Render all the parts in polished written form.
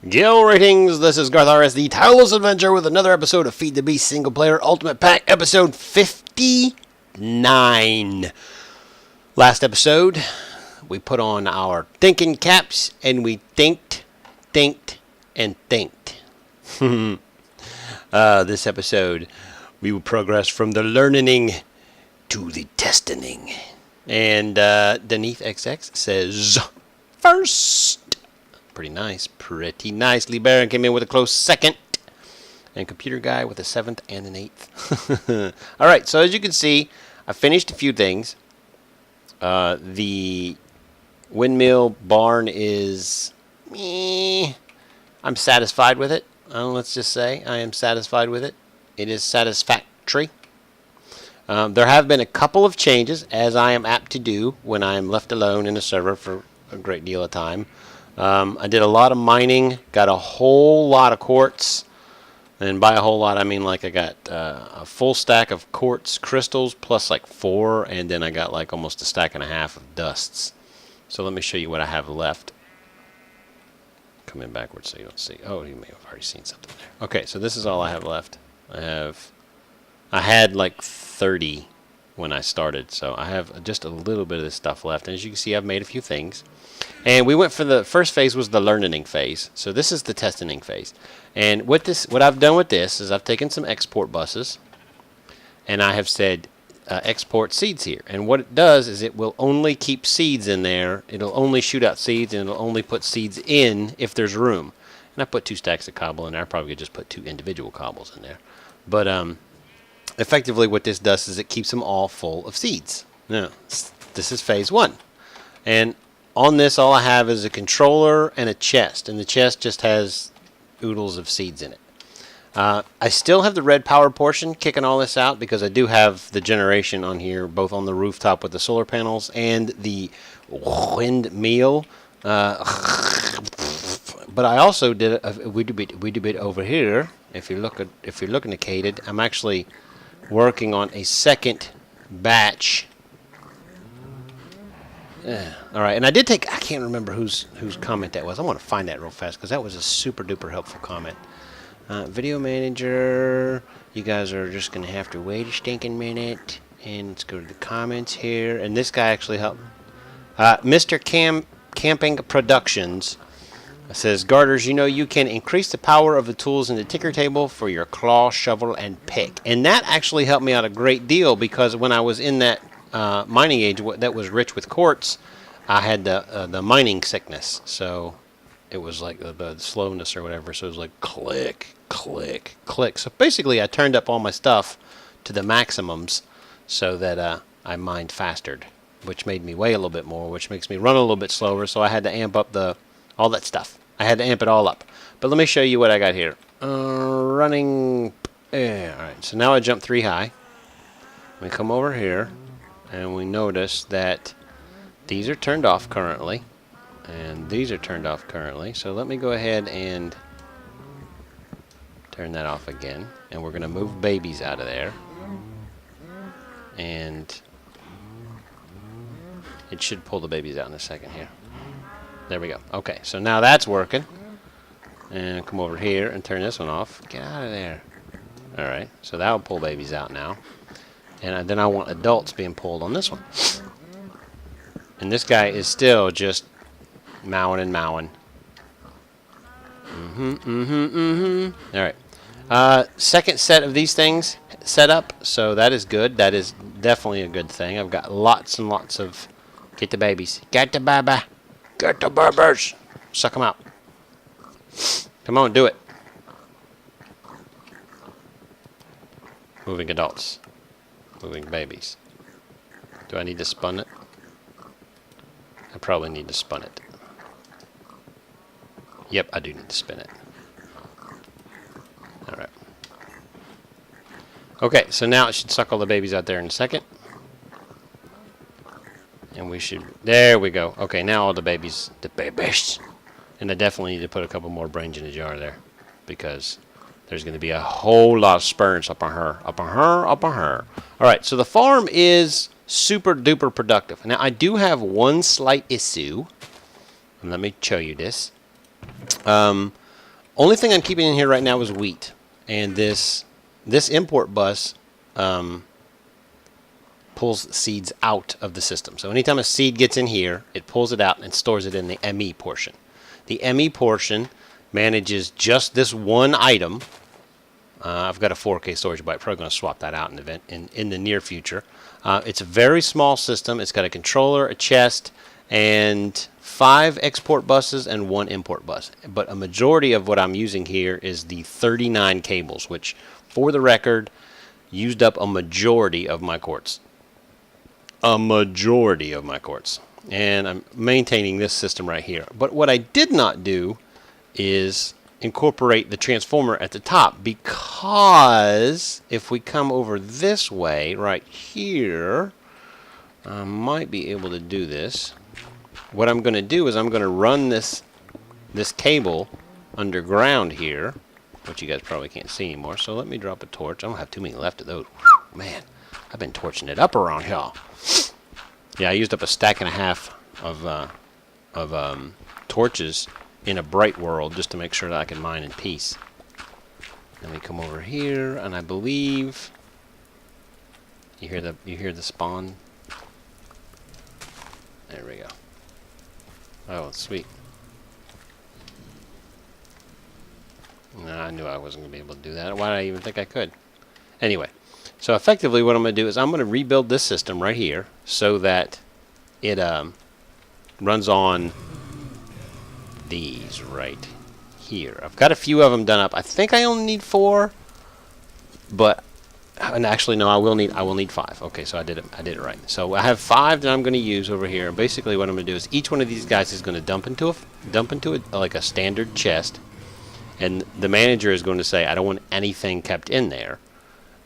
Gil ratings, this is garthrs, the tireless adventure with another episode of Feed the Beast Single Player Ultimate Pack, episode 59. Last episode, we put on our thinking caps, and we thinked, and thinked. This episode, we will progress from the learning to the testening. And Denise XX says, first. Pretty nice. Lee Barron came in with a close second. And Computer Guy with a 7th and an 8th. Alright, so as you can see, I finished a few things. The windmill barn is... I'm satisfied with it. Let's just say I am satisfied with it. It is satisfactory. There have been a couple of changes, as I am apt to do when I am left alone in a server for a great deal of time. I did a lot of mining, got a whole lot of quartz, and by a whole lot I mean like I got a full stack of quartz crystals plus like 4, and then I got like almost a stack and a half of dusts. So let me show you what I have left. Come in backwards so you don't see. Oh, you may have already seen something there. Okay, so this is all I have left. I had like 30 when I started, so I have just a little bit of this stuff left. And as you can see, I've made a few things. And we went for the first phase was the learning phase. So this is the testing phase. And what I've done with this is I've taken some export buses, and I have said export seeds here. And what it does is it will only keep seeds in there. It'll only shoot out seeds, and it'll only put seeds in if there's room. And I put 2 stacks of cobble in there. I probably could just put 2 individual cobbles in there. But effectively what this does is it keeps them all full of seeds. Now, this is phase 1. And on this, all I have is a controller and a chest, and the chest just has oodles of seeds in it. I still have the red power portion kicking all this out because I do have the generation on here, both on the rooftop with the solar panels and the windmill. But I also did a wee bit over here. If you're looking indicated, I'm actually working on a second batch. Alright, and I did take, I can't remember whose comment that was. I want to find that real fast because that was a super duper helpful comment. Video manager, you guys are just going to have to wait a stinking minute. And let's go to the comments here. And this guy actually helped. Mr. Camping Productions says, gartrs, you know you can increase the power of the tools in the ticker table for your claw, shovel, and pick. And that actually helped me out a great deal because when I was in that mining age that was rich with quartz, I had the mining sickness, so it was like the slowness or whatever, so it was like click, click, click. So basically I turned up all my stuff to the maximums so that I mined faster, which made me weigh a little bit more, which makes me run a little bit slower, so I had to amp up all that stuff. I had to amp it all up. But let me show you what I got here. Running, alright, so now I jump 3 high. We come over here, and we notice that these are turned off currently, and these are turned off currently. So let me go ahead and turn that off again, and we're going to move babies out of there, and it should pull the babies out in a second here. There we go. Okay, so now that's working, and come over here and turn this one off. Get out of there. Alright, so that will pull babies out now. And then I want adults being pulled on this one. And this guy is still just mowing and mowing. Alright. Second set of these things set up, so that is good. That is definitely a good thing. I've got lots and lots of... Get the babies. Get the baby. Get the babies. Suck them out. Come on, do it. Moving adults. Moving babies. Do I need to spun it? I probably need to spun it. Yep, I do need to spin it. Alright. Okay, so now it should suck all the babies out there in a second. And we should... There we go. Okay, now all the babies... The babies! And I definitely need to put a couple more brains in the jar there. Because... there's going to be a whole lot of sperms up on her. Up on her, up on her. Alright, so the farm is super duper productive. Now, I do have one slight issue. And let me show you this. Only thing I'm keeping in here right now is wheat, and this import bus pulls seeds out of the system. So anytime a seed gets in here, it pulls it out and stores it in the ME portion. The ME portion manages just this one item. I've got a 4K storage byte. Probably going to swap that out in the near future. It's a very small system. It's got a controller, a chest, and 5 export buses and 1 import bus. But a majority of what I'm using here is the 39 cables, which, for the record, used up a majority of my quartz. A majority of my quartz. And I'm maintaining this system right here. But what I did not do is incorporate the transformer at the top, because if we come over this way right here, I might be able to do this. What I'm going to do is I'm going to run this cable underground here, which you guys probably can't see anymore. So let me drop a torch. I don't have too many left of those. Whew, man, I've been torching it up around here. Yeah, I used up a stack and a half of torches in a bright world just to make sure that I can mine in peace. Let me come over here, and I believe you hear the spawn. There we go. Oh, sweet. No, I knew I wasn't going to be able to do that. Why did I even think I could? Anyway, so effectively what I'm going to do is I'm going to rebuild this system right here so that it runs on these right here. I've got a few of them done up. I think I only need 4, but and actually no, I will need 5. Okay, so I did it right. So I have 5 that I'm going to use over here. And basically, what I'm going to do is each one of these guys is going to dump into it like a standard chest, and the manager is going to say, I don't want anything kept in there.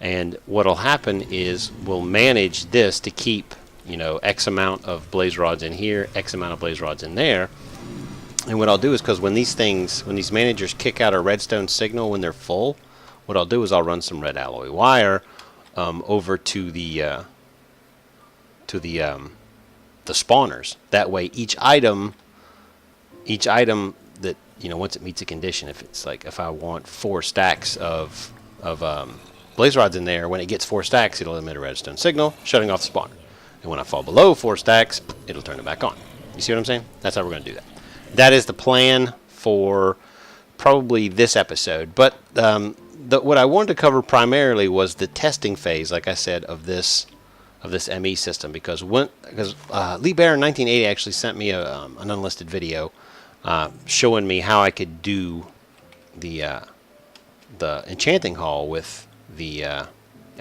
And what'll happen is we'll manage this to keep, you know, X amount of blaze rods in here, X amount of blaze rods in there. And what I'll do is, because when these managers kick out a redstone signal when they're full, what I'll do is I'll run some red alloy wire over to the spawners. That way, each item that, you know, once it meets a condition, if it's like if I want 4 stacks of blaze rods in there, when it gets 4 stacks, it'll emit a redstone signal, shutting off the spawner. And when I fall below 4 stacks, it'll turn it back on. You see what I'm saying? That's how we're going to do that. That is the plan for probably this episode. But what I wanted to cover primarily was the testing phase, like I said, of this ME system, because Lee Bear in 1980 actually sent me an unlisted video showing me how I could do the enchanting hall with the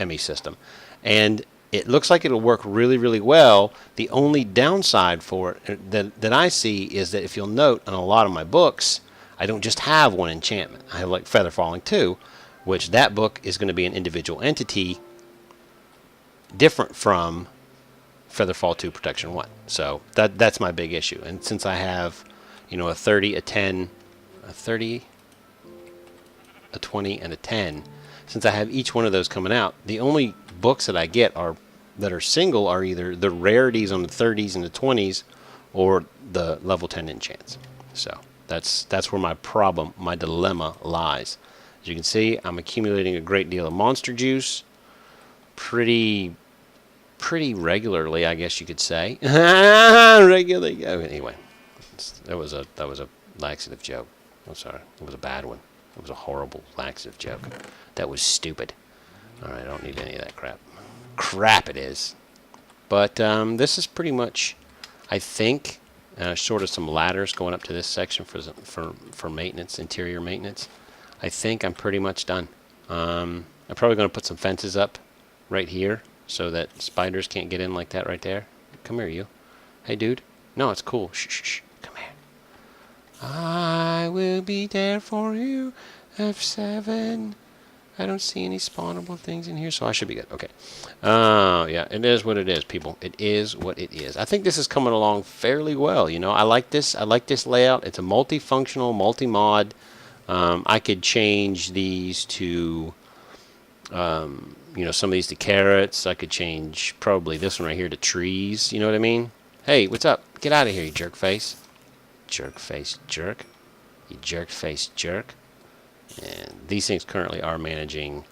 ME system, and it looks like it'll work really, really well. The only downside for it that I see is that if you'll note on a lot of my books, I don't just have one enchantment. I have like Feather Falling 2, which that book is going to be an individual entity different from Featherfall 2 Protection 1. So that's my big issue. And since I have, you know, a 30, a 10, a 30, a 20, and a 10, since I have each one of those coming out, the only books that I get that are single are either the rarities on the 30s and the 20s or the level 10 enchants. So that's where my dilemma lies. As you can see, I'm accumulating a great deal of monster juice pretty regularly, I guess you could say. Regularly. Anyway, that was a laxative joke. I'm sorry. It was a bad one. It was a horrible laxative joke. That was stupid. All right, I don't need any of that crap. Crap it is. But this is pretty much, I think, short of some ladders going up to this section for maintenance, interior maintenance. I think I'm pretty much done. I'm probably going to put some fences up right here so that spiders can't get in like that right there. Come here, you. Hey, dude. No, it's cool. Shh, shh, shh. Come here. I will be there for you. F7. I don't see any spawnable things in here, so I should be good. Okay. Yeah, it is what it is, people. It is what it is. I think this is coming along fairly well. You know, I like this. I like this layout. It's a multifunctional, multi-mod. I could change these to, you know, some of these to carrots. I could change probably this one right here to trees. You know what I mean? Hey, what's up? Get out of here, you jerk face. Jerk face jerk. You jerk face jerk. And these things currently are managing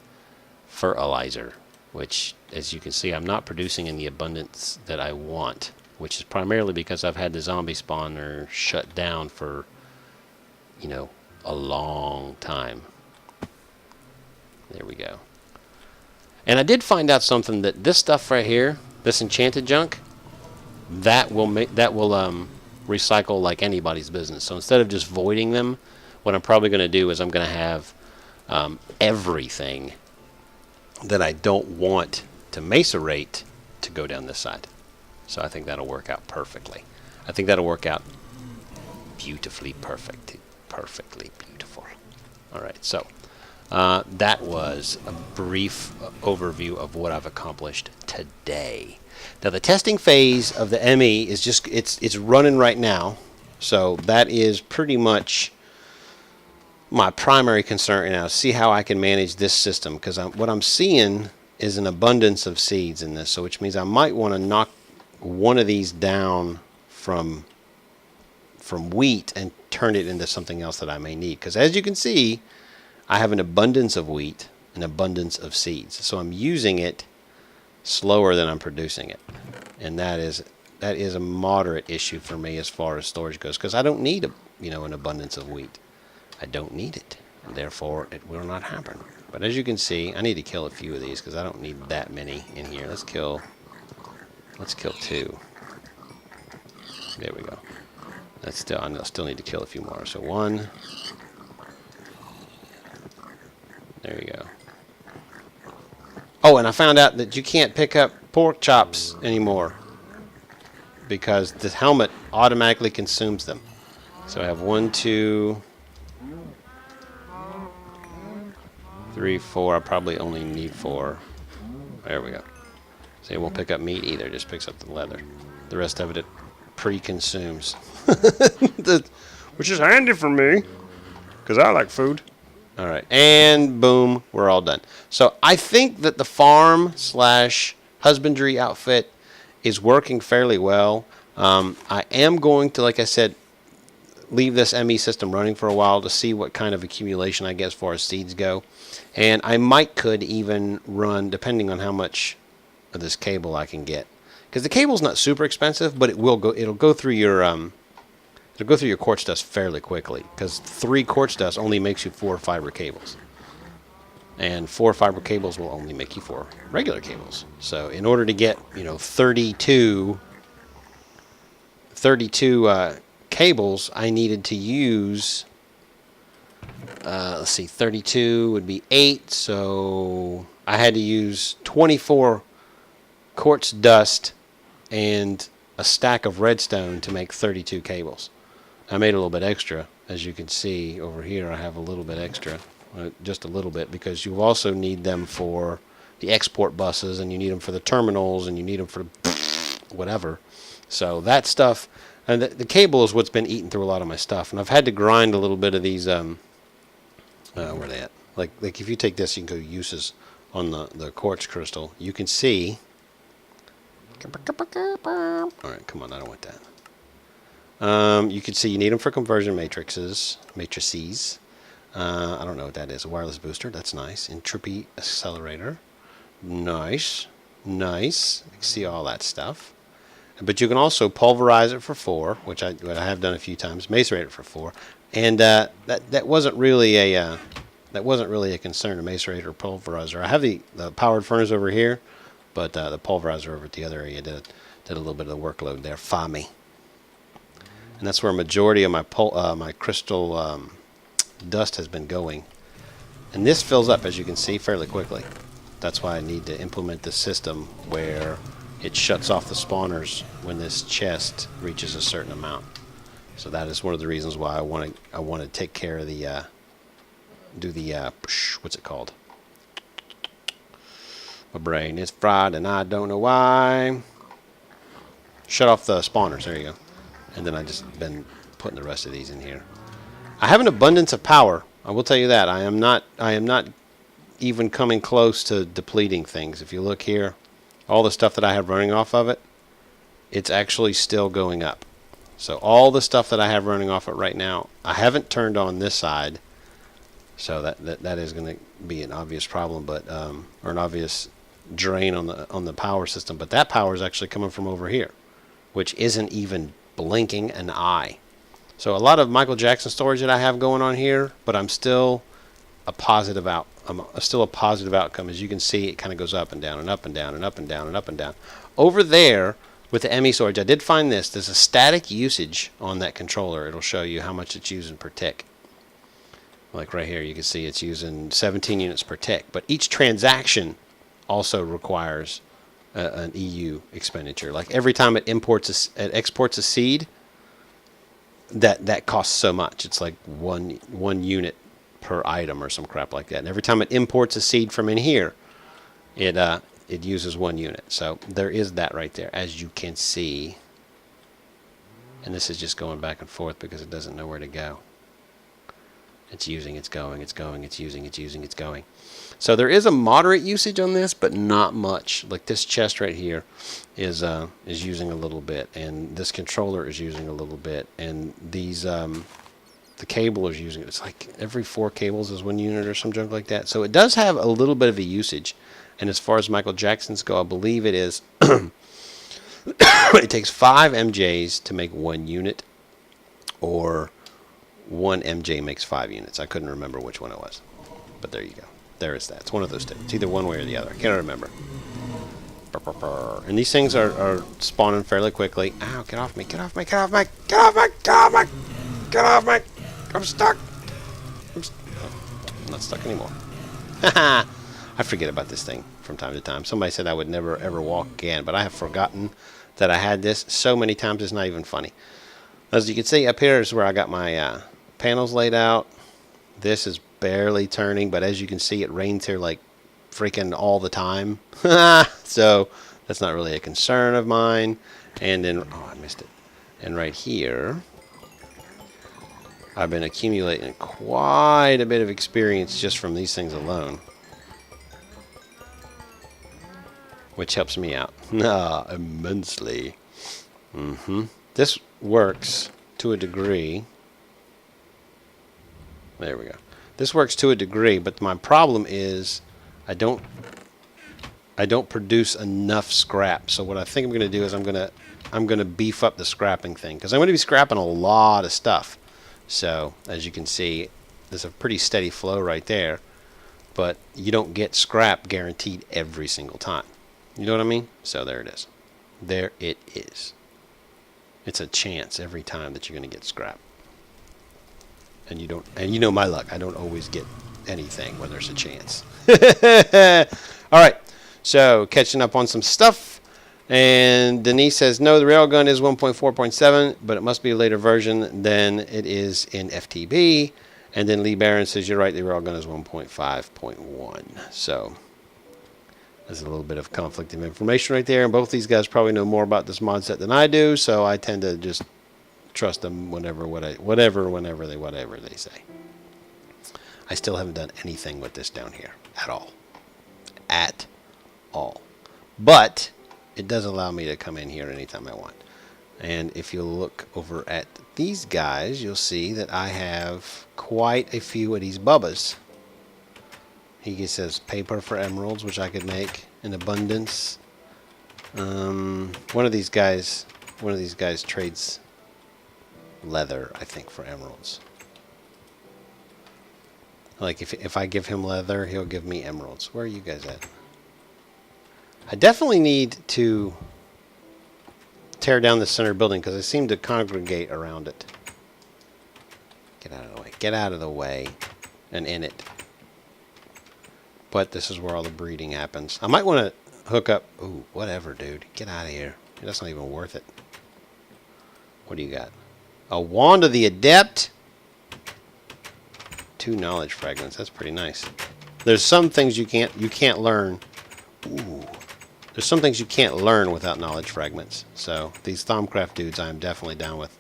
fertilizer, which, as you can see, I'm not producing in the abundance that I want, which is primarily because I've had the zombie spawner shut down for, you know, a long time. There we go. And I did find out something, that this stuff right here, this enchanted junk, that will recycle like anybody's business. So instead of just voiding them, what I'm probably going to do is I'm going to have everything that I don't want to macerate to go down this side. So I think that'll work out perfectly. I think that'll work out beautifully, perfectly beautiful. All right, so that was a brief overview of what I've accomplished today. Now the testing phase of the ME is just it's running right now, so that is pretty much my primary concern now. See how I can manage this system, because what I'm seeing is an abundance of seeds in this, so which means I might want to knock one of these down from wheat and turn it into something else that I may need, because as you can see, I have an abundance of wheat, an abundance of seeds, so I'm using it slower than I'm producing it, and that is a moderate issue for me as far as storage goes, because I don't need an abundance of wheat. I don't need it, and therefore it will not happen. But as you can see, I need to kill a few of these because I don't need that many in here. Let's kill 2. There we go. I still need to kill a few more. So 1. There you go. Oh, and I found out that you can't pick up pork chops anymore because the helmet automatically consumes them. So I have 1, 2, 3, 4. I probably only need 4. There we go. So it won't pick up meat either. It just picks up the leather. The rest of it pre-consumes. Which is handy for me, because I like food. All right, and boom, we're all done. So I think that the farm/husbandry outfit is working fairly well. I am going to, like I said, leave this ME system running for a while to see what kind of accumulation I get as far as seeds go. And I could even run, depending on how much of this cable I can get. Because the cable's not super expensive, but it'll go through your quartz dust fairly quickly, because 3 quartz dust only makes you 4 fiber cables, and 4 fiber cables will only make you 4 regular cables. So in order to get 32 cables, I needed to use let's see, 32 would be 8, so I had to use 24 quartz dust and a stack of redstone to make 32 cables. I made a little bit extra. As you can see over here, I have a little bit extra, just a little bit, because you also need them for the export buses, and you need them for the terminals, and you need them for whatever. So that stuff, and the cable is what's been eating through a lot of my stuff, and I've had to grind a little bit of these, where are they at? Like if you take this, you can go uses on the quartz crystal. You can see. All right, come on, I don't want that. You can see you need them for conversion matrices. I don't know what that is. A wireless booster. That's nice. Entropy accelerator. Nice. You can see all that stuff. But you can also pulverize it for 4, which I have done a few times. Macerate it for 4, and that wasn't really a concern. A macerator or pulverizer. I have the powered furnace over here, but the pulverizer over at the other area did a little bit of the workload there for me. And that's where a majority of my crystal dust has been going. And this fills up, as you can see, fairly quickly. That's why I need to implement the system where it shuts off the spawners when this chest reaches a certain amount. So that is one of the reasons why I want to take care of the what's it called? My brain is fried and I don't know why. Shut off the spawners. There you go. And then I just been putting the rest of these in here. I have an abundance of power. I will tell you that. I am not even coming close to depleting things. If you look here, all the stuff that I have running off of it, it's actually still going up. So all the stuff that I have running off it right now, I haven't turned on this side. So that is going to be an obvious problem, but or an obvious drain on the power system. But that power is actually coming from over here, which isn't even blinking an eye. So a lot of Michael Jackson storage that I have going on here, but I'm still a positive still a positive outcome. As you can see, it kind of goes up and down and up and down and up and down and up and down. Over there with the ME storage, I did find this. There's a static usage on that controller. It'll show you how much it's using per tick. Like right here, you can see it's using 17 units per tick. But each transaction also requires an EU expenditure. Like every time it exports a seed, that costs so much. It's like one unit per item or some crap like that. And every time it imports a seed from in here, it uses 1 unit. So there is that right there, as you can see. And this is just going back and forth because it doesn't know where to go. It's using, it's going, it's going, it's using, it's using, it's going. So there is a moderate usage on this, but not much. Like this chest right here is using a little bit, and this controller is using a little bit, and these the cable is using it. It's like every 4 cables is 1 unit or some junk like that. So it does have a little bit of a usage. And as far as Michael Jackson's go, I believe it is it takes 5 MJs to make 1 unit, or 1 MJ makes 5 units. I couldn't remember which one it was, but there you go. There is that. It's one of those two. It's either one way or the other. I can't remember. And these things are spawning fairly quickly. Ow, get off me, get off me, get off me, get off me, get off me, get off me. I'm stuck. I'm not stuck anymore. I forget about this thing from time to time. Somebody said I would never ever walk again, but I have forgotten that I had this so many times it's not even funny. As you can see, up here is where I got my panels laid out. This is barely turning, but as you can see, it rains here like freaking all the time. So that's not really a concern of mine. And then, oh, I missed it. And right here, I've been accumulating quite a bit of experience just from these things alone, which helps me out immensely. This works to a degree. There we go. This works to a degree, but my problem is I don't produce enough scrap. So what I think I'm going to do is I'm going to beef up the scrapping thing, because I'm going to be scrapping a lot of stuff. So as you can see, there's a pretty steady flow right there, but you don't get scrap guaranteed every single time. You know what I mean? So there it is. There it is. It's a chance every time that you're going to get scrap. And you don't, and you know my luck, I don't always get anything when there's a chance. All right, so catching up on some stuff. And Denise says, no, the railgun is 1.4.7, but it must be a later version than it is in FTB. And then Lee Barron says, you're right, the railgun is 1.5.1. So there's a little bit of conflict of information right there. And both these guys probably know more about this mod set than I do, so I tend to just trust them whenever they say. I still haven't done anything with this down here at all. At all. But it does allow me to come in here anytime I want. And if you look over at these guys, you'll see that I have quite a few of these bubbas. He says paper for emeralds, which I could make in abundance. One of these guys trades leather, I think, for emeralds. Like if I give him leather, he'll give me emeralds. Where are you guys at? I definitely need to tear down the center building because I seem to congregate around it. Get out of the way. Get out of the way and in it. But this is where all the breeding happens. I might want to hook up. Ooh, whatever, dude. Get out of here. That's not even worth it. What do you got? A Wand of the Adept. 2 knowledge fragments. That's pretty nice. There's some things you can't learn. Ooh. There's some things you can't learn without knowledge fragments. So these Thaumcraft dudes, I am definitely down with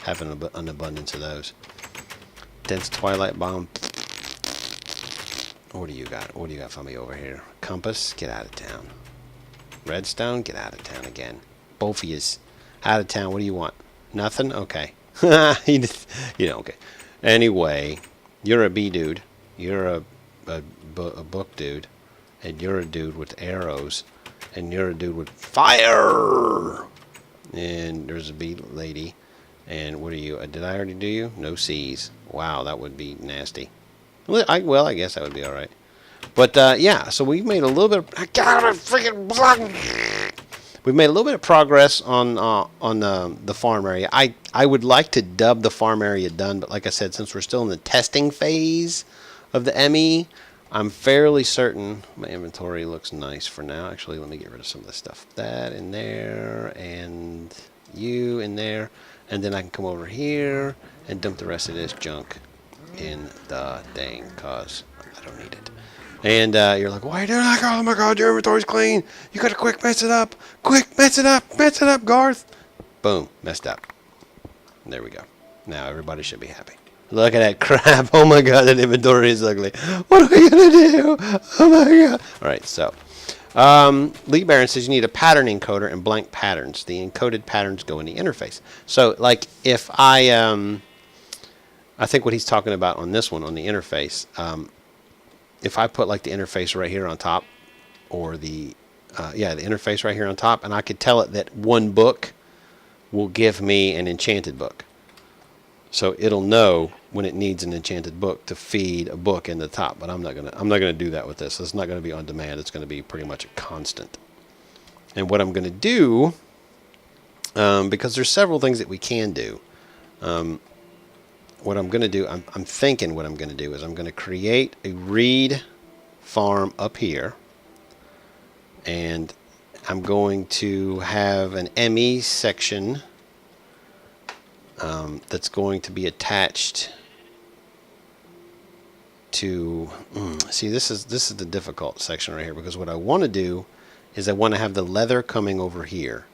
having an abundance of those. Dense Twilight Bomb. What do you got? What do you got for me over here? Compass, get out of town. Redstone, get out of town again. Both of yous, out of town. What do you want? Nothing? Okay. You know, okay. Anyway, you're a bee dude. You're a book dude, and you're a dude with arrows, and you're a dude with fire. And there's a bee lady. And what are you? Did I already do you? No C's. Wow, that would be nasty. Well, I guess that would be all right. But yeah, so we've made a little bit. I got a freaking block. We've made a little bit of progress on the farm area. I would like to dub the farm area done, but like I said, since we're still in the testing phase of the ME, I'm fairly certain my inventory looks nice for now. Actually, let me get rid of some of this stuff. That in there, and you in there, and then I can come over here and dump the rest of this junk in the thing, cause I don't need it. And you're like, why are you doing that? Oh my God, your inventory's clean. You gotta quick mess it up. Quick, mess it up, Garth. Boom, messed up. And there we go. Now everybody should be happy. Look at that crap. Oh my God, that inventory is ugly. What are we gonna do? Oh my God. All right, so Lee Barron says you need a pattern encoder and blank patterns. The encoded patterns go in the interface. So like if I think what he's talking about on this one on the interface, if I put like the interface right here on top, or the interface right here on top, and I could tell it that one book will give me an enchanted book. So it'll know when it needs an enchanted book to feed a book in the top. But I'm not gonna do that with this. It's not gonna be on demand. It's gonna be pretty much a constant. And what I'm gonna do, because there's several things that we can do. What I'm going to do, I'm thinking what I'm going to do is I'm going to create a read farm up here, and I'm going to have an ME section that's going to be attached to, see, this is the difficult section right here, because what I want to do is I want to have the leather coming over here.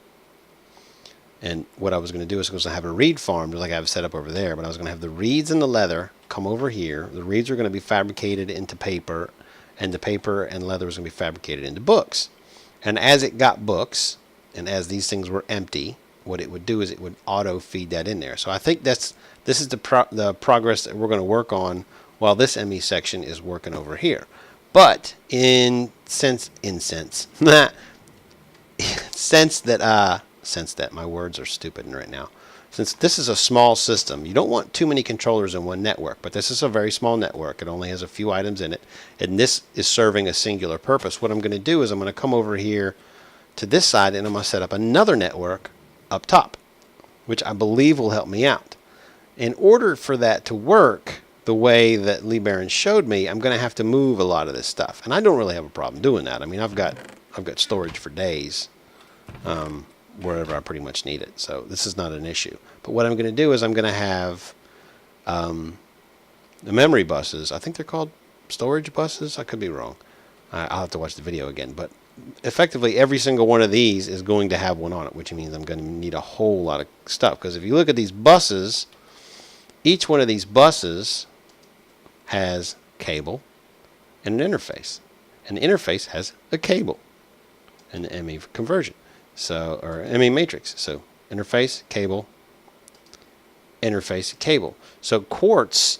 And what I was going to do is I was going to have a reed farm, just like I have set up over there, but I was going to have the reeds and the leather come over here. The reeds are going to be fabricated into paper, and the paper and leather is going to be fabricated into books. And as it got books, and as these things were empty, what it would do is it would auto feed that in there. So I think this is the progress that we're going to work on while this ME section is working over here. But since that my words are stupid right now. Since this is a small system, you don't want too many controllers in one network, but this is a very small network. It only has a few items in it, and this is serving a singular purpose. What I'm going to do is I'm going to come over here to this side, and I'm going to set up another network up top, which I believe will help me out. In order for that to work the way that Lee Barron showed me, I'm going to have to move a lot of this stuff, and I don't really have a problem doing that. I mean, I've got storage for days. Wherever I pretty much need it. So this is not an issue. But what I'm going to do is I'm going to have the memory buses. I think they're called storage buses. I could be wrong. I'll have to watch the video again. But effectively, every single one of these is going to have one on it, which means I'm going to need a whole lot of stuff. Because if you look at these buses, each one of these buses has cable and an interface. And the interface has a cable and the ME conversion. So, or ME matrix. So interface, cable, interface, cable. So quartz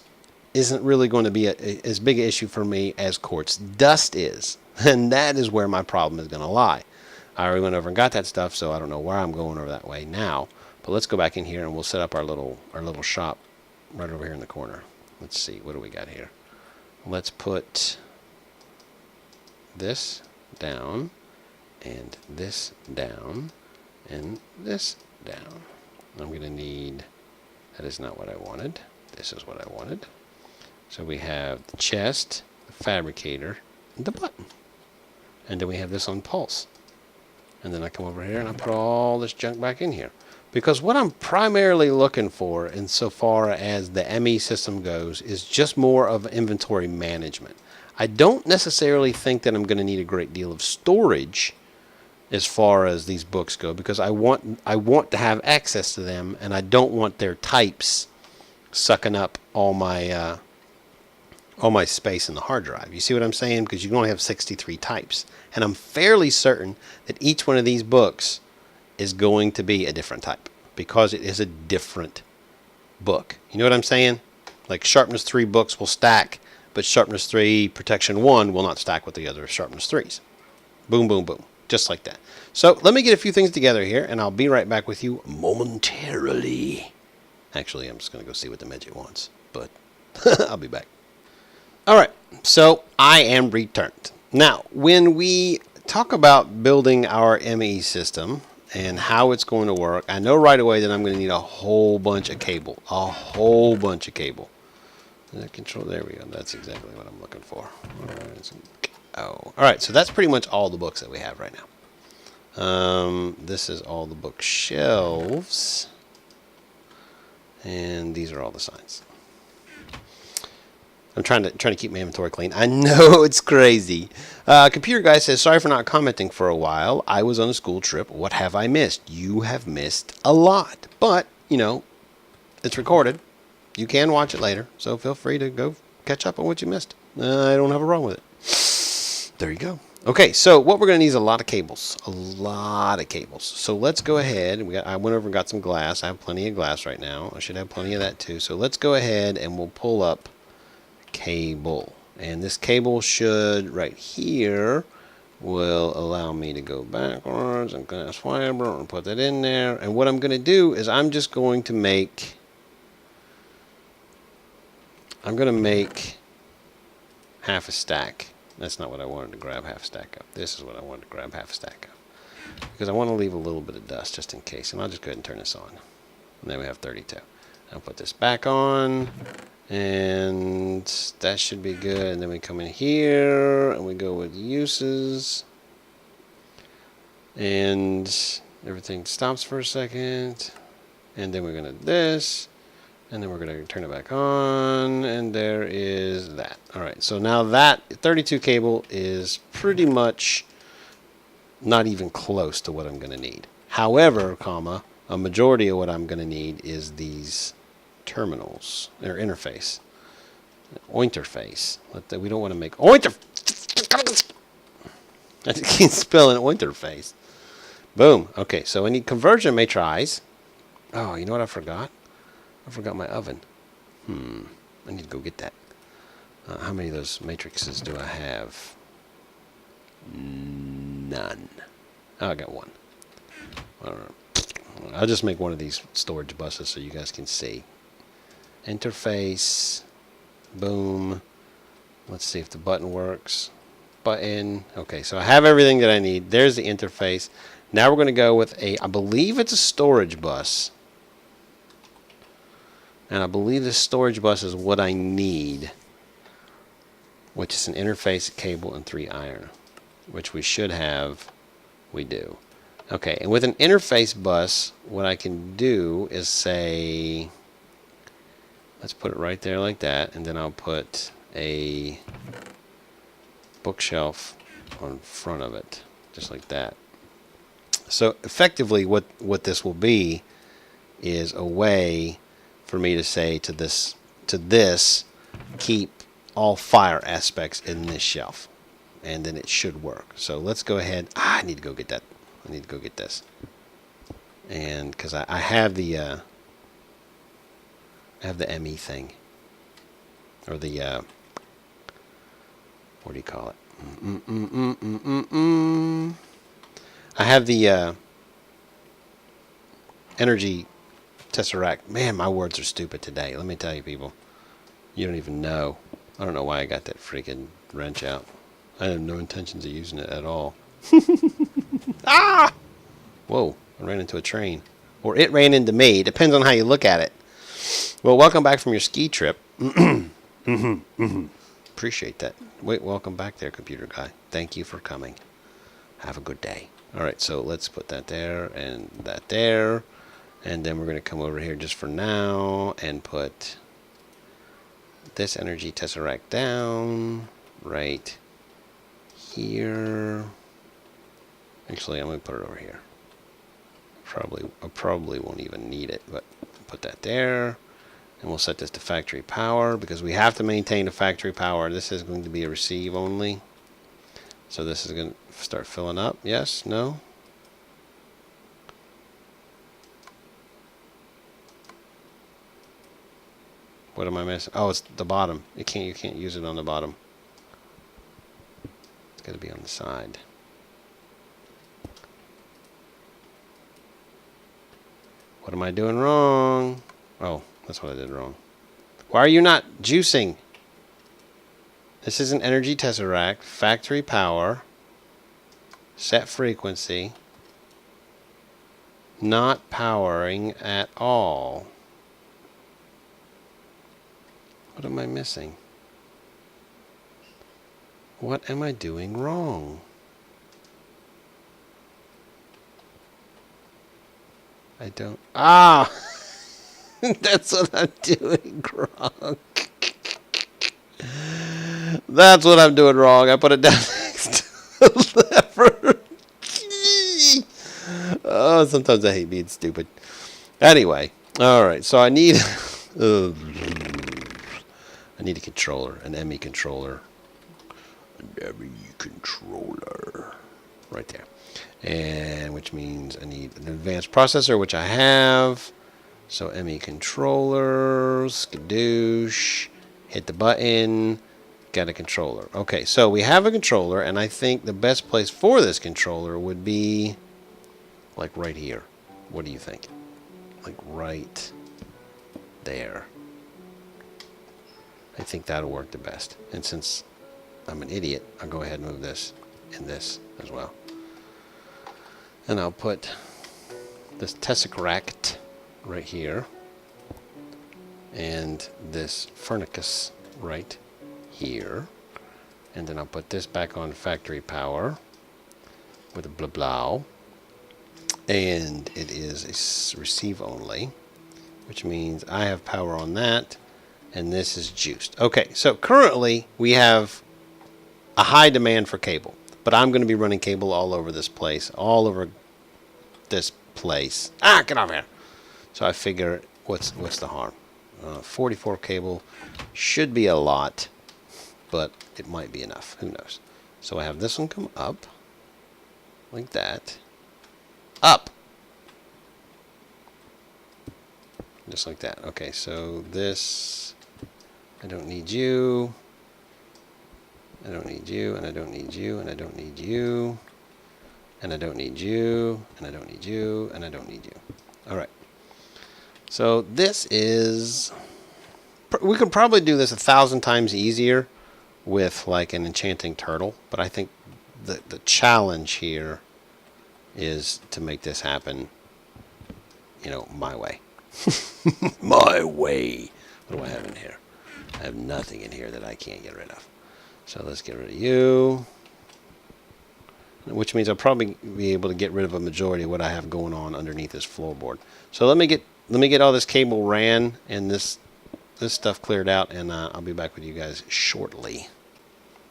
isn't really going to be as big an issue for me as quartz dust is. And that is where my problem is going to lie. I already went over and got that stuff, so I don't know where I'm going over that way now. But let's go back in here and we'll set up our little shop right over here in the corner. Let's see, what do we got here? Let's put this down, and this down, and this down. I'm going to need, that is not what I wanted. This is what I wanted. So we have the chest, the fabricator, and the button. And then we have this on pulse. And then I come over here and I put all this junk back in here. Because what I'm primarily looking for insofar as the ME system goes is just more of inventory management. I don't necessarily think that I'm going to need a great deal of storage as far as these books go, because I want to have access to them, and I don't want their types sucking up all my space in the hard drive. You see what I'm saying? Because you can only have 63 types, and I'm fairly certain that each one of these books is going to be a different type because it is a different book. You know what I'm saying? Like sharpness 3 books will stack, but sharpness 3, protection 1 will not stack with the other sharpness 3s. Boom, boom, boom. Just like that. So let me get a few things together here, and I'll be right back with you momentarily. Actually, I'm just going to go see what the midget wants, but I'll be back. All right, so I am returned. Now, when we talk about building our ME system and how it's going to work, I know right away that I'm going to need a whole bunch of cable. A whole bunch of cable. Control, there we go. That's exactly what I'm looking for. All right, all right, so that's pretty much all the books that we have right now. This is all the bookshelves, and these are all the signs. I'm trying to keep my inventory clean. I know it's crazy. Computer Guy says, sorry for not commenting for a while. I was on a school trip. What have I missed? You have missed a lot, but you know, it's recorded. You can watch it later, so feel free to go catch up on what you missed. I don't have a problem with it. There you go. Okay, so what we're going to need is a lot of cables. A lot of cables. So let's go ahead. I went over and got some glass. I have plenty of glass right now. I should have plenty of that too. So let's go ahead and we'll pull up cable. And this cable should, right here, will allow me to go backwards and glass fiber and put that in there. And what I'm going to do is I'm just going to make... I'm going to make half a stack. That's not what I wanted to grab half a stack of. This is what I wanted to grab half a stack of. Because I want to leave a little bit of dust just in case. And I'll just go ahead and turn this on. And then we have 32. I'll put this back on. And that should be good. And then we come in here and we go with uses. And everything stops for a second. And then we're going to do this. And then we're going to turn it back on, and there is that. All right, so now that 32 cable is pretty much not even close to what I'm going to need. However, a majority of what I'm going to need is these terminals, or interface. Ointerface. We don't want to make ointerface. I keep spelling ointerface. Boom. Okay, so I need conversion matrices. Oh, you know what I forgot? I forgot my oven. I need to go get that. How many of those matrices do I have? None. Oh, I got one. I don't know. I'll just make one of these storage buses so you guys can see. Interface. Boom. Let's see if the button works. Button. Okay, so I have everything that I need. There's the interface. Now we're going to go with I believe it's a storage bus. And I believe this storage bus is what I need, which is an interface, a cable, and 3 iron, which we should have. We do. Okay, and with an interface bus, what I can do is say, let's put it right there like that, and then I'll put a bookshelf on front of it, just like that. So effectively, what this will be is a way for me to say to this, keep all fire aspects in this shelf, and then it should work. So let's go ahead. I need to go get that. I need to go get this, and because I have the ME thing, or the what do you call it? I have the energy tesseract. Man, my words are stupid today. Let me tell you, people. You don't even know. I don't know why I got that freaking wrench out. I have no intentions of using it at all. Ah! Whoa, I ran into a train. Or it ran into me. Depends on how you look at it. Well, welcome back from your ski trip. Appreciate that. Wait, welcome back there, computer guy. Thank you for coming. Have a good day. All right, so let's put that there and that there. And then we're going to come over here just for now and put this energy tesseract down right here. Actually, I'm going to put it over here. I probably won't even need it, but put that there. And we'll set this to factory power because we have to maintain the factory power. This is going to be a receive only. So this is going to start filling up. Yes? No? What am I missing? Oh, it's the bottom. You can't use it on the bottom. It's got to be on the side. What am I doing wrong? Oh, that's what I did wrong. Why are you not juicing? This is an energy tesseract, factory power, set frequency, not powering at all. What am I missing? What am I doing wrong? I don't... Ah! That's what I'm doing wrong. That's what I'm doing wrong. I put it down next to the lever. Oh, sometimes I hate being stupid. Anyway, alright, so I need... I need a controller, an ME controller. An ME controller. Right there. And which means I need an advanced processor, which I have. So ME controller, skadoosh, hit the button, got a controller. Okay, so we have a controller, and I think the best place for this controller would be like right here. What do you think? Like right there. I think that'll work the best. And since I'm an idiot, I'll go ahead and move this and this as well. And I'll put this tesseract right here, and this furnicus right here, and then I'll put this back on factory power with a blah blah, and it is a receive only, which means I have power on that, and this is juiced. Okay, so currently we have a high demand for cable, but I'm going to be running cable all over this place, all over this place. Ah, get off here! So I figure, what's the harm? 44 cable should be a lot, but it might be enough. Who knows? So I have this one come up, like that. Up! Just like that. Okay, so this, I don't need you. I don't need you, and I don't need you, and I don't need you. And I don't need you, and I don't need you, and I don't need you. Alright. So this is... We could probably do this 1,000 times easier with like an enchanting turtle, but I think the challenge here is to make this happen, you know, my way. My way. What do I have in here? I have nothing in here that I can't get rid of. So let's get rid of you. Which means I'll probably be able to get rid of a majority of what I have going on underneath this floorboard. So let me get all this cable ran and this stuff cleared out, and I'll be back with you guys shortly.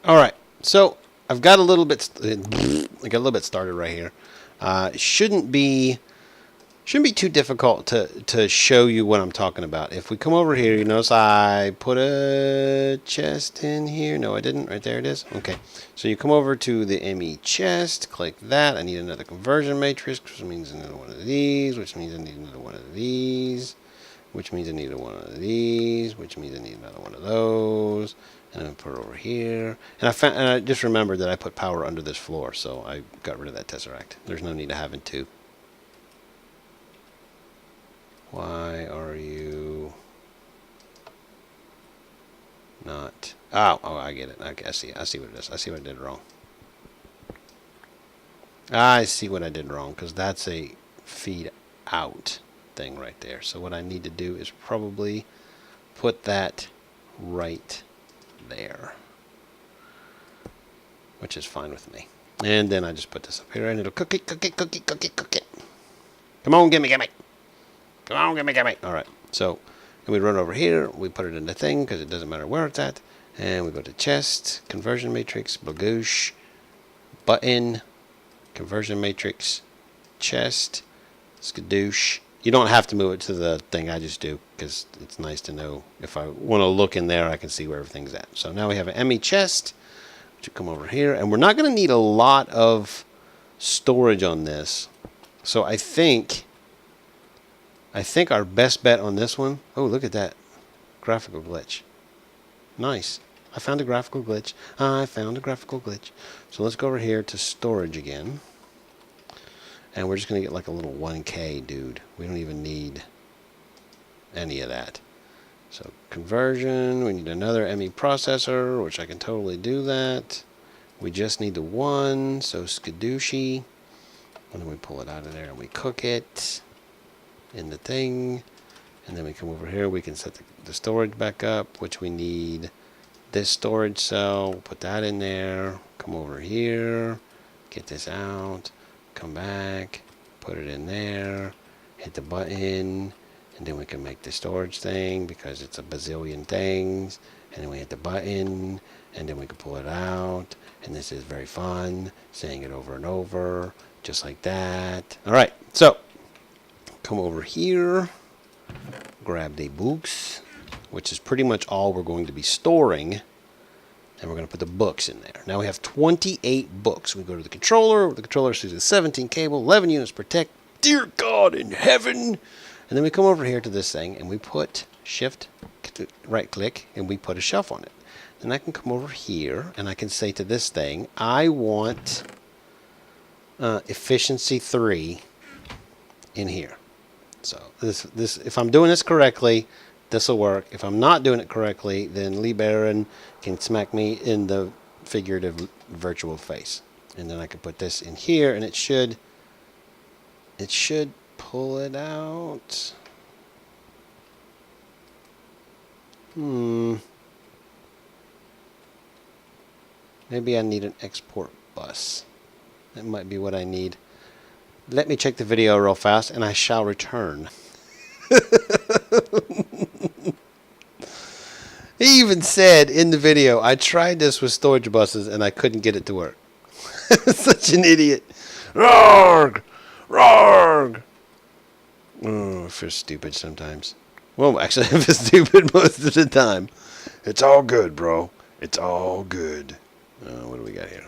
All right, so I've got a little bit started right here. Shouldn't be too difficult to show you what I'm talking about. If we come over here, you notice I put a chest in here. No, I didn't. Right there it is. Okay. So you come over to the ME chest, click that. I need another conversion matrix, which means another one of these, which means I need another one of these, which means I need one of these, which means I need another one of those. And I'm going to put it over here. And I just remembered that I put power under this floor, so I got rid of that tesseract. There's no need of having two. Why are you not? Oh, I get it. Okay, I see what it is. I see what I did wrong. I see what I did wrong, because that's a feed out thing right there. So what I need to do is probably put that right there, which is fine with me. And then I just put this up here, and it'll cook it. Come on, gimme. Come on, gimme. All right. So, and we run over here. We put it in the thing because it doesn't matter where it's at. And we go to chest, conversion matrix, blagoosh, button, conversion matrix, chest, skadoosh. You don't have to move it to the thing. I just do because it's nice to know if I want to look in there, I can see where everything's at. So now we have an ME chest, which will come over here. And we're not going to need a lot of storage on this. So I think our best bet on this one, oh, look at that. graphical glitch. Nice. I found a graphical glitch. I found a graphical glitch. So let's go over here to storage again. And we're just going to get like a little 1K dude. We don't even need any of that. So conversion, we need another ME processor, which I can totally do that. We just need the one, so skadooshi. And then we pull it out of there and we cook it in the thing. And then we come over here, we can set the storage back up, which we need this storage cell. We'll put that in there. Come over here, get this out, come back, put it in there, hit the button, and then we can make the storage thing because it's a bazillion things. And then we hit the button, and then we can pull it out. And this is very fun, saying it over and over, just like that. All right, so come over here, grab the books, which is pretty much all we're going to be storing. And we're going to put the books in there. Now we have 28 books. We go to the controller sees a 17 cable, 11 units per tech. Dear God in heaven. And then we come over here to this thing, and we put shift, right click, and we put a shelf on it. Then I can come over here, and I can say to this thing, I want efficiency 3 in here. So this, if I'm doing this correctly, this will work. If I'm not doing it correctly, then Lee Barron can smack me in the figurative virtual face. And then I can put this in here, and it should pull it out. Maybe I need an export bus. That might be what I need. Let me check the video real fast, and I shall return. He even said in the video, I tried this with storage buses and I couldn't get it to work. Such an idiot. Roarg! Roarg! Oh, I feel stupid sometimes. Well, actually, I feel stupid most of the time. It's all good, bro. It's all good. What do we got here?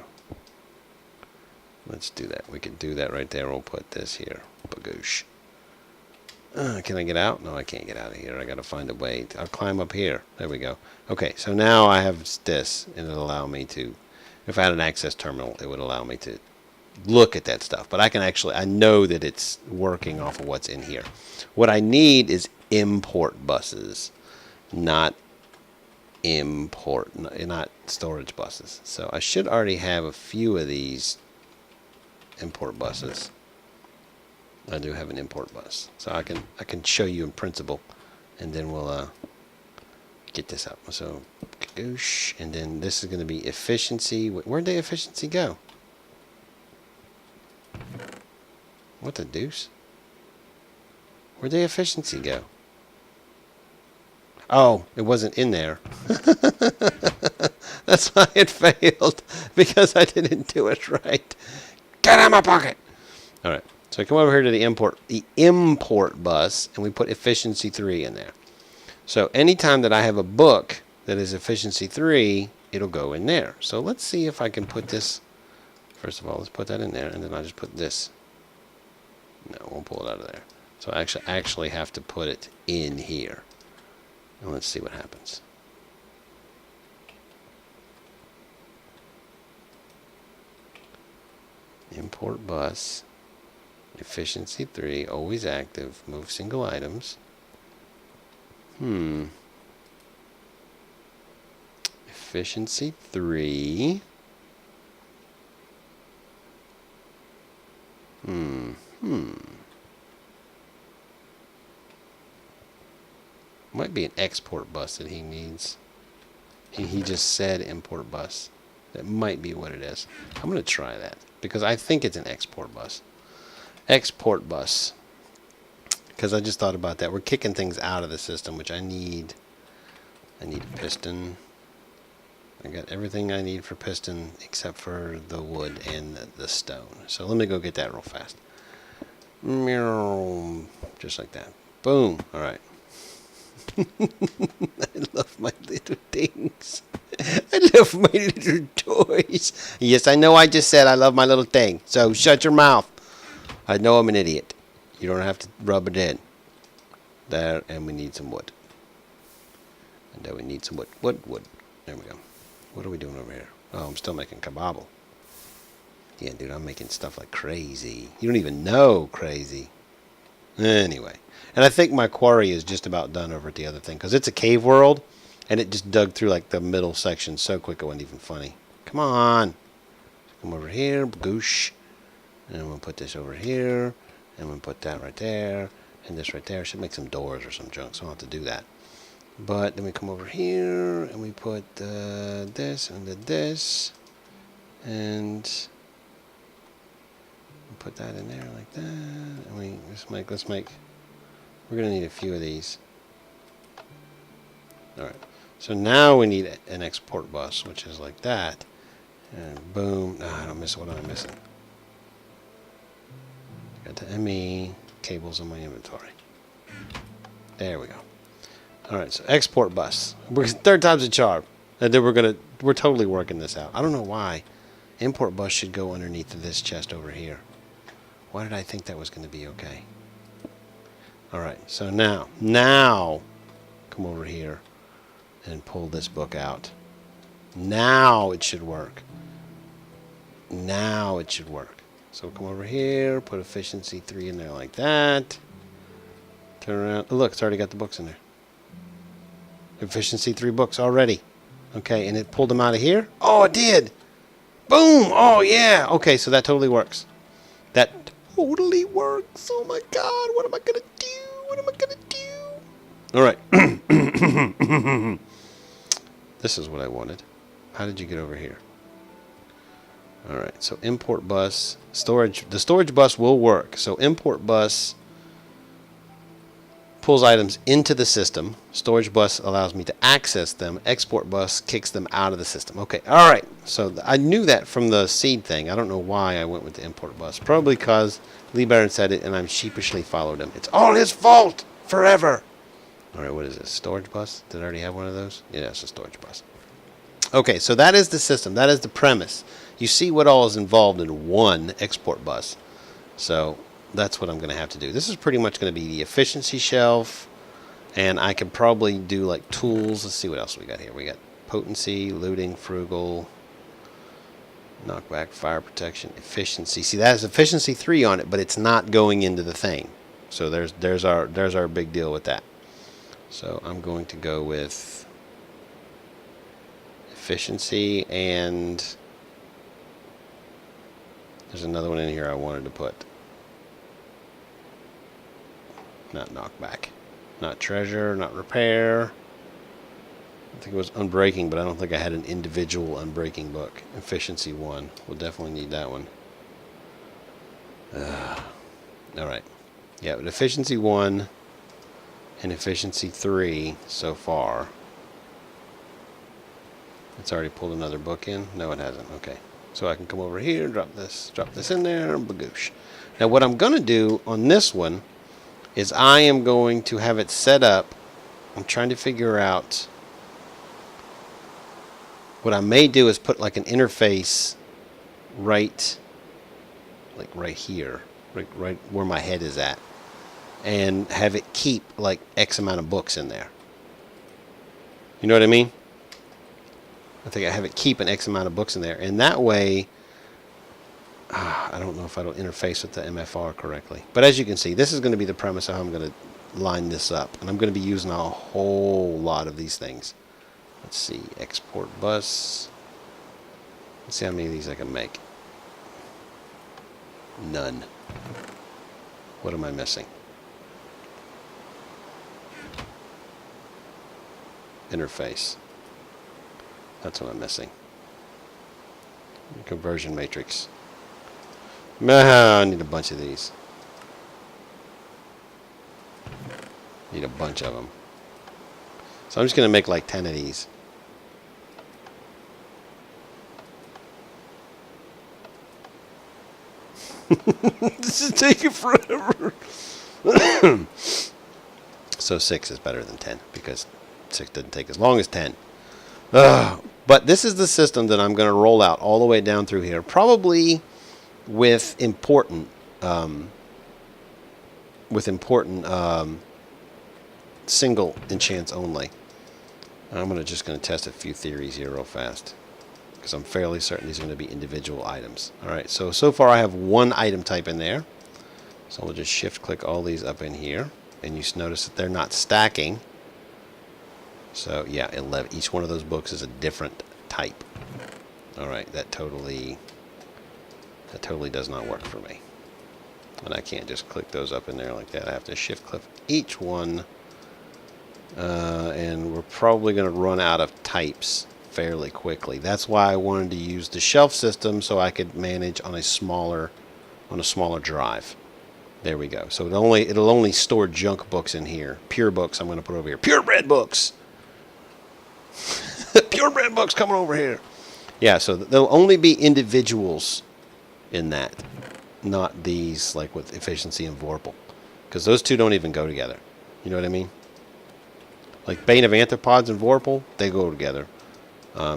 Let's do that. We can do that right there. We'll put this here. Bagoosh. Can I get out? No, I can't get out of here. I got to find a way. I'll climb up here. There we go. Okay, so now I have this, and it'll allow me to, if I had an access terminal, it would allow me to look at that stuff. But I can actually, I know that it's working off of what's in here. What I need is import buses, not storage buses. So I should already have a few of these import buses. I do have an import bus, so I can show you in principle, and then we'll get this up. So, goosh, and then this is going to be efficiency. Where'd the efficiency go? What the deuce? Where'd the efficiency go? Oh, it wasn't in there. That's why it failed, because I didn't do it right. Get out of my pocket! All right. So I come over here to the import bus, and we put efficiency 3 in there. So anytime that I have a book that is efficiency 3, it'll go in there. So let's see if I can put this. First of all, let's put that in there, and then I'll just put this. No, we'll pull it out of there. So I actually have to put it in here. And let's see what happens. Import bus. Efficiency 3, always active, move single items. Efficiency 3. Might be an export bus that he needs. He just said import bus. That might be what it is. I'm going to try that because I think it's an export bus. Export bus, because I just thought about that. We're kicking things out of the system, which I need. I need a piston. I got everything I need for piston except for the wood and the stone. So let me go get that real fast. Just like that. Boom. All right. I love my little things. I love my little toys. Yes, I know I just said I love my little thing. So shut your mouth. I know I'm an idiot. You don't have to rub it in. There, and we need some wood. And then we need some wood. There we go. What are we doing over here? Oh, I'm still making kabobble. Yeah, dude, I'm making stuff like crazy. You don't even know crazy. Anyway. And I think my quarry is just about done over at the other thing, because it's a cave world, and it just dug through like the middle section so quick it wasn't even funny. Come on. Come over here, bagoosh. And we'll put this over here, and we'll put that right there, and this right there. Should make some doors or some junk, so I don't have to do that. But then we come over here, and we put this and this, and put that in there like that. And we let's make. We're gonna need a few of these. All right. So now we need an export bus, which is like that, and boom. No, I don't miss. What am I missing? Got the ME cables in my inventory. There we go. All right. So export bus. We're third time's a charm, and then we're totally working this out. I don't know why. Import bus should go underneath this chest over here. Why did I think that was going to be okay? Alright, so now, come over here and pull this book out. Now it should work. Now it should work. So come over here, put efficiency 3 in there like that. Turn around. Oh, look, it's already got the books in there. Efficiency 3 books already. Okay, and it pulled them out of here? Oh, it did! Boom! Oh, yeah! Okay, so that totally works. That totally works. Oh my god, what am I gonna do? What am I gonna do? Alright. This is what I wanted. How did you get over here? Alright, so import bus. Storage. The storage bus will work. So import bus pulls items into the system. Storage bus allows me to access them. Export bus kicks them out of the system. Okay, alright. So I knew that from the seed thing. I don't know why I went with the import bus. Probably because Lee Barron said it and I sheepishly followed him. It's all his fault! Forever! Alright, what is this? Storage bus? Did I already have one of those? Yeah, it's a storage bus. Okay, so that is the system. That is the premise. You see what all is involved in one export bus. So that's what I'm going to have to do. This is pretty much going to be the efficiency shelf, and I could probably do like tools. Let's see what else we got here. We got potency, looting, frugal, knockback, fire protection, efficiency. See, that has efficiency 3 on it, but it's not going into the thing. So there's our big deal with that. So I'm going to go with efficiency, and there's another one in here I wanted to put. Not knockback, not treasure, not repair. I think it was unbreaking, but I don't think I had an individual unbreaking book. Efficiency 1. We'll definitely need that one. Alright. Yeah, but efficiency 1 and efficiency 3 so far. It's already pulled another book in? No, it hasn't. Okay. So I can come over here, drop this in there, bagoosh. Now what I'm going to do on this one is I am going to have it set up. I'm trying to figure out. What I may do is put like an interface right here, right where my head is at, and have it keep like X amount of books in there. You know what I mean? I think I have it keep an X amount of books in there, and that way, I don't know if it'll interface with the MFR correctly. But as you can see, this is going to be the premise of how I'm going to line this up, and I'm going to be using a whole lot of these things. Let's see, export bus. Let's see how many of these I can make. None. What am I missing? Interface. That's what I'm missing. Conversion matrix. I need a bunch of these. Need a bunch of them. So I'm just going to make like 10 of these. This is taking forever. So 6 is better than 10 because 6 didn't take as long as 10. But this is the system that I'm going to roll out all the way down through here, probably with important single enchants only. I'm just going to test a few theories here real fast, because I'm fairly certain these are going to be individual items. Alright, so far I have one item type in there. So we'll just shift click all these up in here, and you notice that they're not stacking. So yeah, 11. Each one of those books is a different type. Alright, that totally does not work for me. And I can't just click those up in there like that. I have to shift click each one. And we're probably going to run out of types fairly quickly. That's why I wanted to use the shelf system, so I could manage on a smaller drive. There we go. So it'll only store junk books in here. Pure books I'm going to put over here. Purebred books. Purebred books coming over here. Yeah, so there'll only be individuals in that, not these like with efficiency and Vorpal, because those two don't even go together. You know what I mean? Like Bane of Anthropods and Vorpal, they go together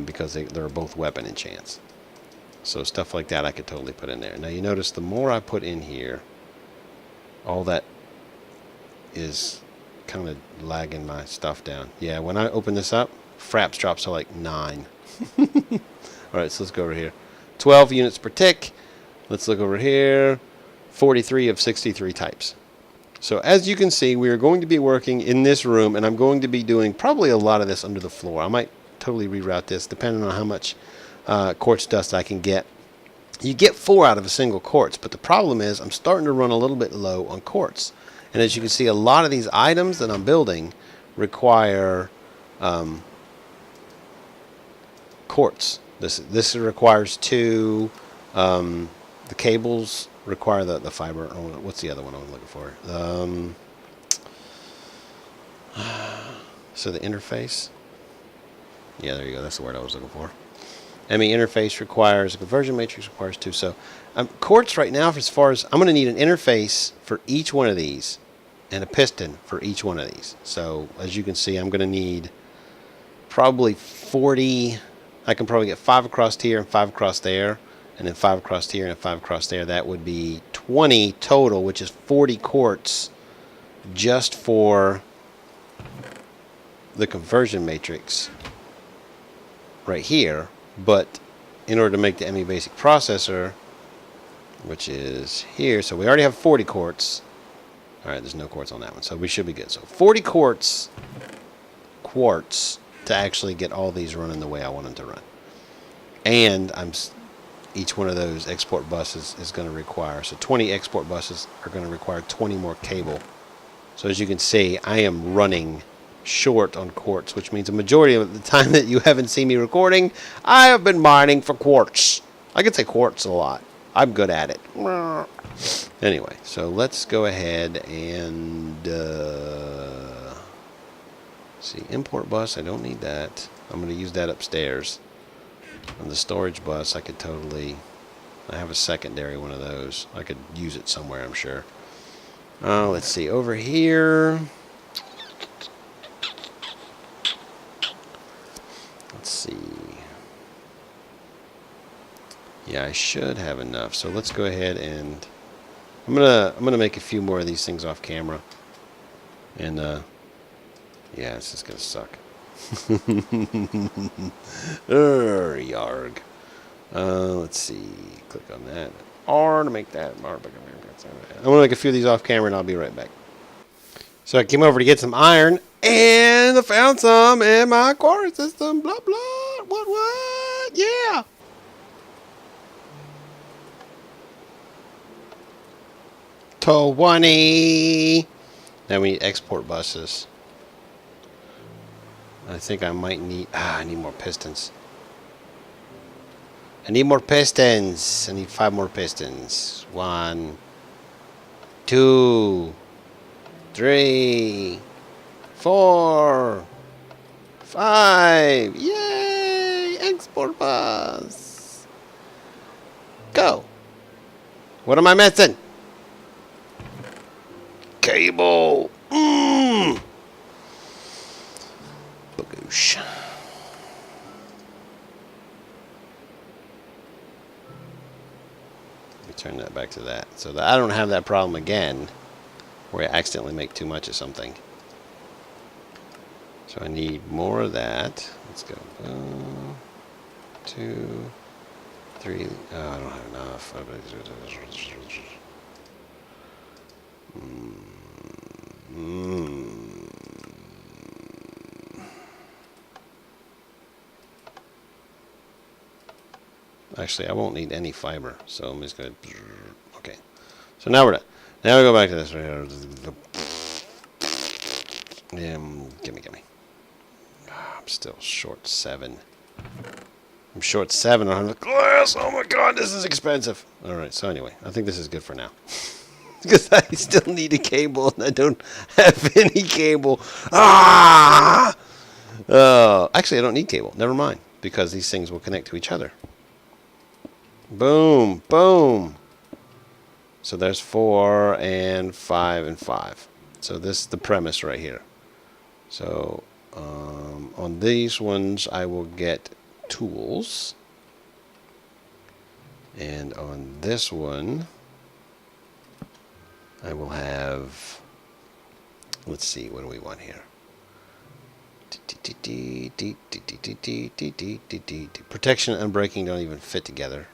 because they're both weapon enchants. So stuff like that I could totally put in there. Now you notice the more I put in here, all that is kind of lagging my stuff down. Yeah, when I open this up, Fraps drops to like 9. Alright, so let's go over here. 12 units per tick. Let's look over here. 43 of 63 types. So as you can see, we are going to be working in this room, and I'm going to be doing probably a lot of this under the floor. I might totally reroute this depending on how much quartz dust I can get. You get 4 out of a single quartz, but the problem is I'm starting to run a little bit low on quartz. And as you can see, a lot of these items that I'm building require quartz. This requires 2. The cables require the fiber. Oh, what's the other one I'm looking for? So the interface. Yeah, there you go. That's the word I was looking for. ME interface requires, a conversion matrix requires 2. So quartz right now, as far as, I'm going to need an interface for each one of these and a piston for each one of these. So as you can see, I'm going to need probably 40. I can probably get 5 across here and 5 across there, and then 5 across here and 5 across there. That would be 20 total, which is 40 quartz just for the conversion matrix right here. But in order to make the ME basic processor, which is here, so we already have 40 quartz. Alright, there's no quartz on that one, so we should be good. So 40 quartz to actually get all these running the way I want them to run. And each one of those export buses is going to require, so 20 export buses are going to require 20 more cable. So as you can see, I am running short on quartz, which means a majority of the time that you haven't seen me recording, I have been mining for quartz. I can say quartz a lot. I'm good at it. Anyway, so let's go ahead and see, import bus, I don't need that. I'm going to use that upstairs. On the storage bus, I have a secondary one of those. I could use it somewhere, I'm sure. Let's see, over here. Let's see. Yeah, I should have enough. So let's go ahead and I'm gonna make a few more of these things off camera. And yeah, it's just gonna suck. Yarg. Let's see. Click on that. R to make that. I'm gonna make a few of these off camera, and I'll be right back. So I came over to get some iron, and I found some in my quarry system. Blah blah. What? Yeah. Toll 20. Now we need export buses. I think I might need... I need more pistons. I need 5 more pistons. 1, 2, 3, 4, 5. Yay! Export bus. Go. What am I missing? Cable. Bagoosh. Let me turn that back to that so that I don't have that problem again where I accidentally make too much of something. So I need more of that. Let's go. 1, 2, 3. Oh, I don't have enough. Actually, I won't need any fiber, so I'm just going to... Okay. So now we're done. Now we go back to this right here. Gimme. I'm still short 7. I'm short 7 on the glass. Oh my god, this is expensive. Alright, so anyway, I think this is good for now. Because I still need a cable and I don't have any cable. Ah! Actually, I don't need cable. Never mind. Because these things will connect to each other. Boom. Boom. So there's 4 and 5 and 5. So this is the premise right here. So on these ones, I will get tools. And on this one, I will have, let's see, what do we want here? Protection and unbreaking don't even fit together.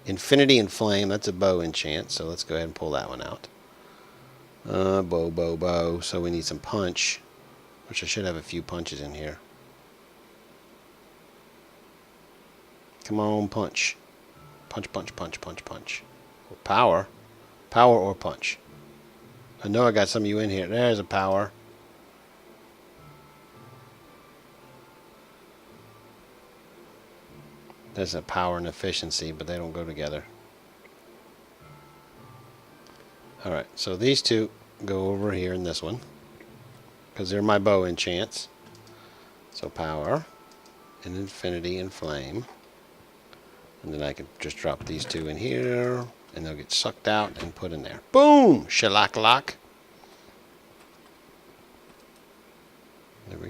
Infinity and flame, that's a bow enchant, so let's go ahead and pull that one out. Bow. So we need some punch, which I should have a few punches in here. Come on, punch. Punch. Or power. Power or punch. I know I got some of you in here. There's a power. There's a power and efficiency, but they don't go together. Alright, so these two go over here in this one. Because they're my bow enchants. So power and infinity and flame. And then I can just drop these two in here. And they'll get sucked out and put in there. Boom! Shellac-lock. There we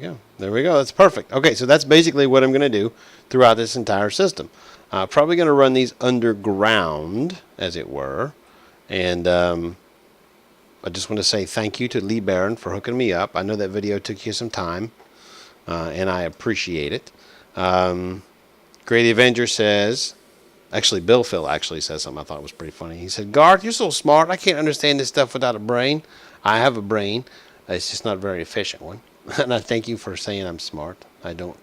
go. That's perfect. Okay, so that's basically what I'm going to do throughout this entire system. Probably going to run these underground, as it were. And I just want to say thank you to Lee Barron for hooking me up. I know that video took you some time, and I appreciate it. Grady Avenger says... Actually, Bill Phil actually says something I thought was pretty funny. He said, Garth, you're so smart. I can't understand this stuff without a brain. I have a brain. It's just not a very efficient one. And I thank you for saying I'm smart. I don't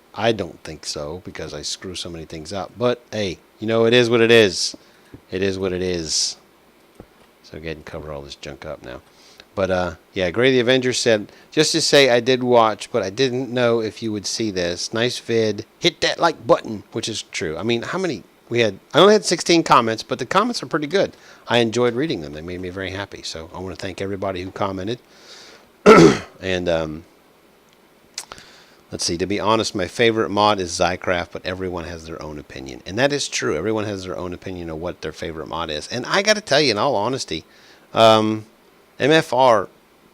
think so because I screw so many things up. But, hey, you know, it is what it is. It is what it is. So go ahead and cover all this junk up now. But, yeah, Grady the Avenger said, just to say I did watch, but I didn't know if you would see this. Nice vid. Hit that like button, which is true. I mean, how many... I only had 16 comments, but the comments are pretty good. I enjoyed reading them. They made me very happy. So I want to thank everybody who commented. And let's see. To be honest, my favorite mod is Zycraft, but everyone has their own opinion. And that is true. Everyone has their own opinion of what their favorite mod is. And I got to tell you, in all honesty, MFR,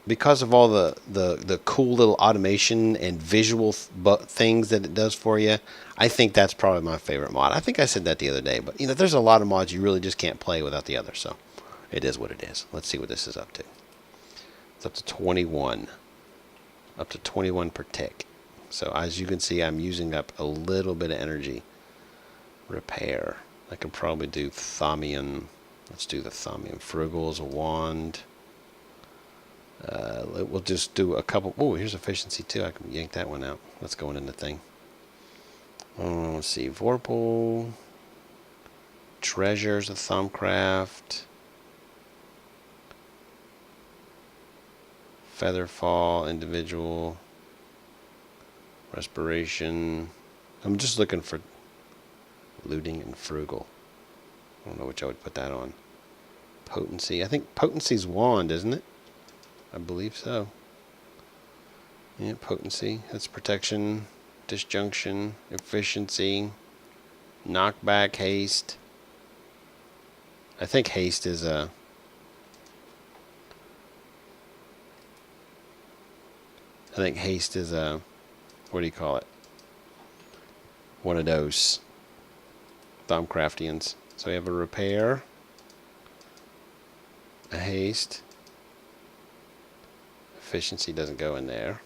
because of all the cool little automation and visual things that it does for you, I think that's probably my favorite mod. I think I said that the other day, but you know, there's a lot of mods you really just can't play without the other, so it is what it is. Let's see what this is up to. It's up to 21. Up to 21 per tick. So as you can see, I'm using up a little bit of energy. Repair. I could probably do Thaumian. Let's do the Thaumian. Frugal is a wand. We'll just do a couple. Oh, here's efficiency too. I can yank that one out. Let's go in the thing. Let's see. Vorpal. Treasures of Thumbcraft. Featherfall. Individual. Respiration. I'm just looking for looting and frugal. I don't know which I would put that on. Potency. I think potency's wand, isn't it? I believe so. Yeah, potency. That's protection, disjunction, efficiency, knockback, haste. I think haste is a... what do you call it? One of those Thumbcraftians. So we have a repair, a haste. Efficiency doesn't go in there.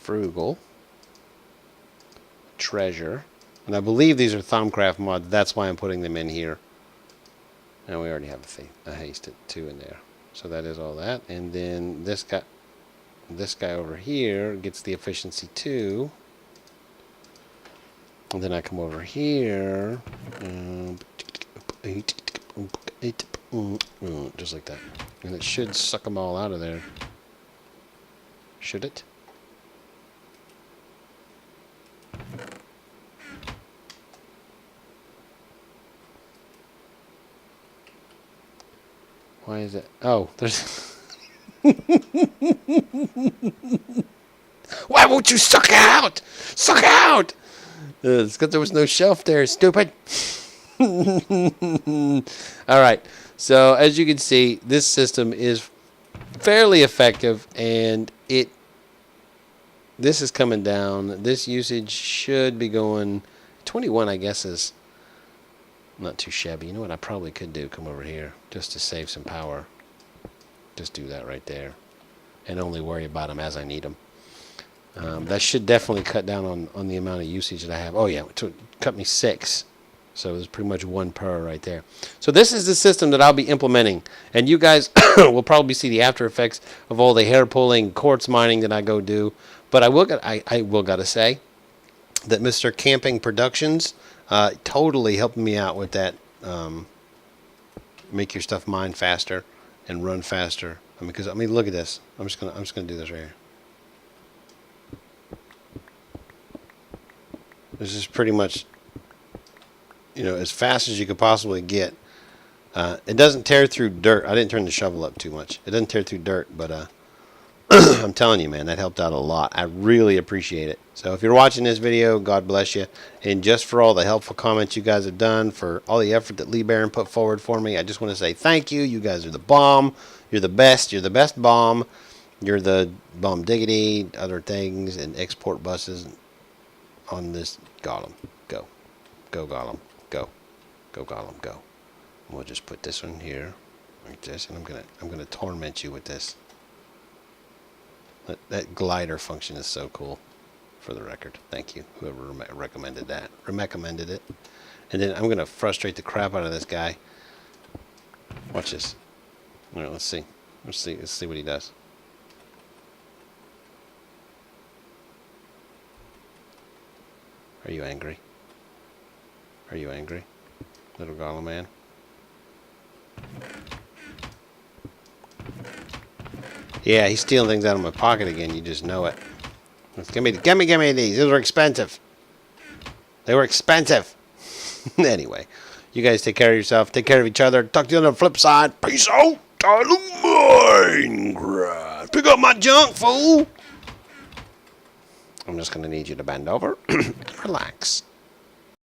Frugal. Treasure. And I believe these are Thumbcraft mods. That's why I'm putting them in here. And we already have a haste 2 in there. So that is all that. And then this guy over here gets the efficiency 2. And then I come over here. Just like that. And it should suck them all out of there. Should it? Why is it? Oh, there's... Why won't you suck out? Suck out! It's because there was no shelf there, stupid. Alright, so as you can see, this system is fairly effective, and this is coming down. This usage should be going 21, I guess, is not too shabby. You know what I probably could do? Come over here just to save some power. Just do that right there, and only worry about them as I need them. That should definitely cut down on the amount of usage that I have. Oh yeah, it cut me 6. So it's pretty much 1 per right there. So this is the system that I'll be implementing. And you guys will probably see the after effects of all the hair pulling, quartz mining that I go do. But I will gotta say that Mr. Camping Productions totally helped me out with that. Make your stuff mine faster and run faster. Because look at this. I'm just gonna do this right here. This is pretty much, as fast as you could possibly get. It doesn't tear through dirt. I didn't turn the shovel up too much. It doesn't tear through dirt, but I'm telling you, man, that helped out a lot. I really appreciate it. So if you're watching this video, God bless you. And just for all the helpful comments you guys have done, for all the effort that Lee Barron put forward for me, I just want to say thank you. You guys are the bomb. You're the best. You're the best bomb. You're the bomb diggity, other things, and export buses on this Golem. Go. Go, Golem. Go. Go, Golem. Go. And we'll just put this one here like this, and I'm gonna torment you with this. That glider function is so cool, for the record. Thank you, whoever recommended that. Recommended it. And then I'm gonna frustrate the crap out of this guy. Watch this. All right, let's see. Let's see what he does. Are you angry? Are you angry, little Golem man? Yeah, he's stealing things out of my pocket again. You just know it. Give me these. Those were expensive. They were expensive. Anyway, you guys take care of yourself. Take care of each other. Talk to you on the flip side. Peace out. I love Minecraft. Pick up my junk, fool. I'm just going to need you to bend over and relax.